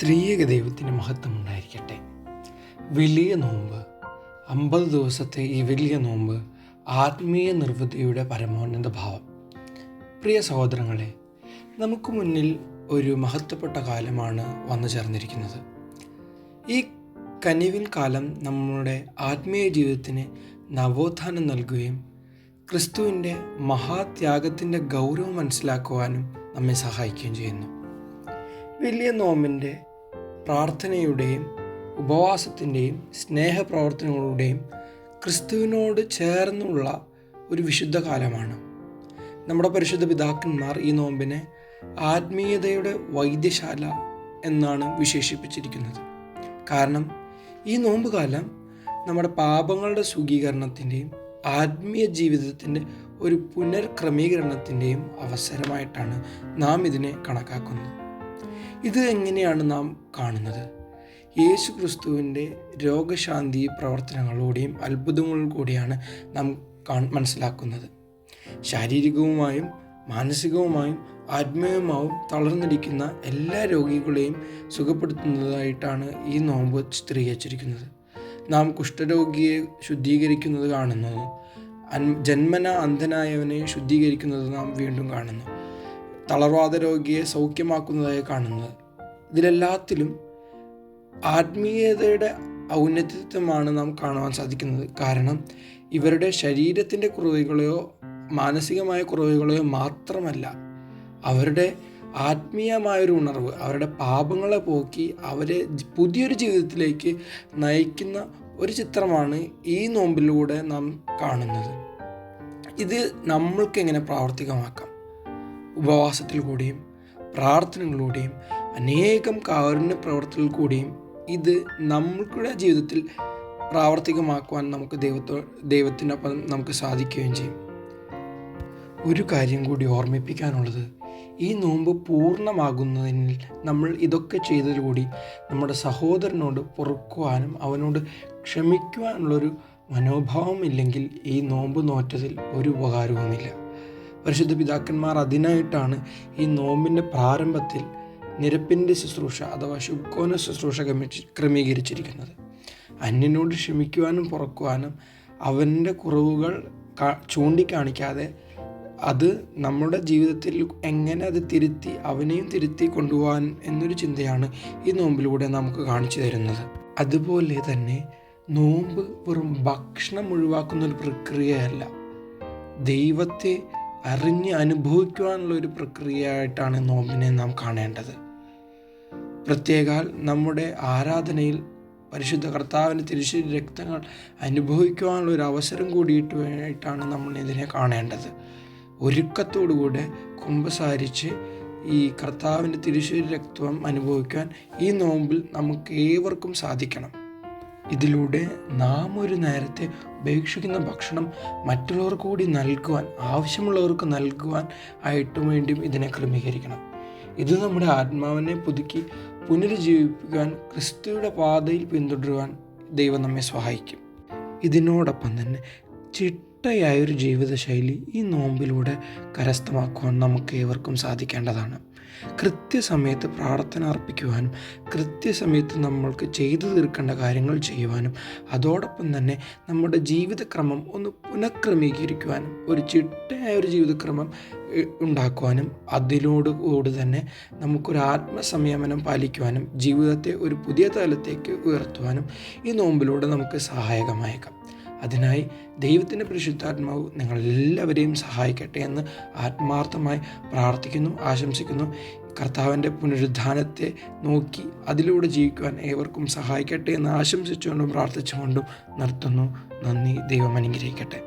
ത്രിയേക ദൈവത്തിന് മഹത്വം ഉണ്ടായിരിക്കട്ടെ. വലിയ നോമ്പ്, 50 ദിവസത്തെ ഈ വലിയ നോമ്പ് ആത്മീയ നിർവൃതിയുടെ പരമോന്നത ഭാവം. പ്രിയ സഹോദരങ്ങളെ, നമുക്ക് മുന്നിൽ ഒരു മഹത്വപ്പെട്ട കാലമാണ് വന്നു ചേർന്നിരിക്കുന്നത്. ഈ കനിവിൻ കാലം നമ്മുടെ ആത്മീയ ജീവിതത്തിന് നവോത്ഥാനം നൽകുകയും ക്രിസ്തുവിൻ്റെ മഹാത്യാഗത്തിൻ്റെ ഗൗരവം മനസ്സിലാക്കുവാനും നമ്മെ സഹായിക്കുകയും ചെയ്യുന്നു. വലിയ നോമ്പിൻ്റെ പ്രാർത്ഥനയുടെയും ഉപവാസത്തിൻ്റെയും സ്നേഹപ്രവർത്തനങ്ങളുടെയും ക്രിസ്തുവിനോട് ചേർന്നുള്ള ഒരു വിശുദ്ധ കാലമാണ്. നമ്മുടെ പരിശുദ്ധ പിതാക്കന്മാർ ഈ നോമ്പിനെ ആത്മീയതയുടെ വൈദ്യശാല എന്നാണ് വിശേഷിപ്പിച്ചിരിക്കുന്നത്. കാരണം ഈ നോമ്പ് കാലം നമ്മുടെ പാപങ്ങളുടെ ശുദ്ധീകരണത്തിൻ്റെയും ആത്മീയ ജീവിതത്തിൻ്റെ ഒരു പുനർക്രമീകരണത്തിൻ്റെയും അവസരമായിട്ടാണ് നാം ഇതിനെ കണക്കാക്കുന്നത്. ഇത് എങ്ങനെയാണ് നാം കാണുന്നത്? യേശു ക്രിസ്തുവിൻ്റെ രോഗശാന്തി പ്രവർത്തനങ്ങളിലൂടെയും അത്ഭുതങ്ങളിലൂടെയാണ് നാം മനസ്സിലാക്കുന്നത്. ശാരീരികവുമായും മാനസികവുമായും ആത്മീയമായും തളർന്നിരിക്കുന്ന എല്ലാ രോഗികളെയും സുഖപ്പെടുത്തുന്നതായിട്ടാണ് ഈ നോമ്പ് ചിത്രീകരിച്ചിരിക്കുന്നത്. നാം കുഷ്ഠരോഗിയെ ശുദ്ധീകരിക്കുന്നത് കാണുന്നു, ജന്മന അന്ധനായവനെ ശുദ്ധീകരിക്കുന്നത് നാം വീണ്ടും കാണുന്നു, തളർവാദ രോഗിയെ സൗഖ്യമാക്കുന്നതായി കാണുന്നത്. ഇതിലെല്ലാത്തിലും ആത്മീയതയുടെ ഔന്നത്യത്വമാണ് നാം കാണുവാൻ സാധിക്കുന്നത്. കാരണം ഇവരുടെ ശരീരത്തിൻ്റെ കുറവുകളെയോ മാനസികമായ കുറവുകളെയോ മാത്രമല്ല, അവരുടെ ആത്മീയമായൊരു ഉണർവ്, അവരുടെ പാപങ്ങളെ പോക്കി അവരെ പുതിയൊരു ജീവിതത്തിലേക്ക് നയിക്കുന്ന ഒരു ചിത്രമാണ് ഈ നോമ്പിലൂടെ നാം കാണുന്നത്. ഇത് നമ്മൾക്ക് എങ്ങനെ പ്രാവർത്തികമാക്കാം? ഉപവാസത്തിൽ കൂടിയും പ്രാർത്ഥനകളിലൂടെയും അനേകം കാരുണ്യ പ്രവർത്തനങ്ങളിൽ കൂടിയും ഇത് നമ്മളുടെ ജീവിതത്തിൽ പ്രാവർത്തികമാക്കുവാൻ നമുക്ക് ദൈവത്തിനൊപ്പം നമുക്ക് സാധിക്കുകയും ചെയ്യും. ഒരു കാര്യം കൂടി ഓർമ്മിപ്പിക്കാനുള്ളത്, ഈ നോമ്പ് പൂർണ്ണമാകുന്നതിൽ നമ്മൾ ഇതൊക്കെ ചെയ്തതിലൂടെ നമ്മുടെ സഹോദരനോട് പൊറുക്കുവാനും അവനോട് ക്ഷമിക്കുവാനുള്ളൊരു മനോഭാവം ഇല്ലെങ്കിൽ ഈ നോമ്പ് നോറ്റതിൽ ഒരു ഉപകാരവുമില്ല. പരിശുദ്ധ പിതാക്കന്മാർ അതിനായിട്ടാണ് ഈ നോമ്പിൻ്റെ പ്രാരംഭത്തിൽ നിരപ്പിൻ്റെ ശുശ്രൂഷ അഥവാ ശുഭ്കോന ശുശ്രൂഷ ക്രമീകരിച്ചിരിക്കുന്നത്. അന്യനോട് ക്ഷമിക്കുവാനും പൊറുക്കുവാനും അവൻ്റെ കുറവുകൾ ചൂണ്ടിക്കാണിക്കാതെ അത് നമ്മുടെ ജീവിതത്തിൽ എങ്ങനെ അത് തിരുത്തി അവനെയും തിരുത്തി കൊണ്ടുപോകാൻ എന്നൊരു ചിന്തയാണ് ഈ നോമ്പിലൂടെ നമുക്ക് കാണിച്ചു തരുന്നത്. അതുപോലെ തന്നെ നോമ്പ് വെറും ഭക്ഷണം ഒഴിവാക്കുന്ന ഒരു പ്രക്രിയയല്ല, ദൈവത്തെ അറിഞ്ഞ് അനുഭവിക്കുവാനുള്ള ഒരു പ്രക്രിയയായിട്ടാണ് നോമ്പിനെ നാം കാണേണ്ടത്. പ്രത്യേകാൽ നമ്മുടെ ആരാധനയിൽ പരിശുദ്ധ കർത്താവിൻ്റെ തിരുശരീര രക്തങ്ങൾ അനുഭവിക്കുവാനുള്ള ഒരു അവസരം കൂടിയിട്ടാണ് നമ്മൾ ഇതിനെ കാണേണ്ടത്. ഒരുക്കത്തോടുകൂടെ കുമ്പസാരിച്ച് ഈ കർത്താവിൻ്റെ തിരുശരീര രക്തം അനുഭവിക്കാൻ ഈ നോമ്പിൽ നമുക്ക് ഏവർക്കും സാധിക്കണം. ഇതിലൂടെ നാം ഒരു നേരത്തെ ഉപേക്ഷിക്കുന്ന ഭക്ഷണം മറ്റുള്ളവർക്ക് കൂടി നൽകുവാൻ, ആവശ്യമുള്ളവർക്ക് നൽകുവാൻ ആയിട്ട് വേണ്ടിയും ഇതിനെ ക്രമീകരിക്കണം. ഇത് നമ്മുടെ ആത്മാവിനെ പുതുക്കി പുനരുജ്ജീവിപ്പിക്കാൻ, ക്രിസ്തുയുടെ പാതയിൽ പിന്തുടരുവാൻ ദൈവം നമ്മെ സഹായിക്കും. ഇതിനോടൊപ്പം തന്നെ ചിട്ടയായൊരു ജീവിതശൈലി ഈ നോമ്പിലൂടെ കരസ്ഥമാക്കുവാൻ നമുക്ക് ഏവർക്കും സാധിക്കേണ്ടതാണ്. കൃത്യസമയത്ത് പ്രാർത്ഥന അർപ്പിക്കുവാനും കൃത്യസമയത്ത് നമ്മൾക്ക് ചെയ്തു തീർക്കേണ്ട കാര്യങ്ങൾ ചെയ്യുവാനും അതോടൊപ്പം തന്നെ നമ്മുടെ ജീവിതക്രമം ഒന്ന് പുനഃക്രമീകരിക്കുവാനും ഒരു ചിട്ടയായൊരു ജീവിതക്രമം ഉണ്ടാക്കുവാനും അതിനോടുകൂടി തന്നെ നമുക്കൊരു ആത്മസംയമനം പാലിക്കുവാനും ജീവിതത്തെ ഒരു പുതിയ തലത്തേക്ക് ഉയർത്തുവാനും ഈ നോമ്പിലൂടെ നമുക്ക് സഹായകമായേക്കാം. അതിനായി ദൈവത്തിൻ്റെ പരിശുദ്ധാത്മാവ് നിങ്ങളെല്ലാവരെയും സഹായിക്കട്ടെ എന്ന് ആത്മാർത്ഥമായി പ്രാർത്ഥിക്കുന്നു, ആശംസിക്കുന്നു. കർത്താവിൻ്റെ പുനരുദ്ധാനത്തെ നോക്കി അതിലൂടെ ജീവിക്കുവാൻ ഏവർക്കും സഹായിക്കട്ടെ എന്ന് ആശംസിച്ചുകൊണ്ടും പ്രാർത്ഥിച്ചുകൊണ്ടും നിർത്തുന്നു. നന്ദി. ദൈവം അനുഗ്രഹിക്കട്ടെ.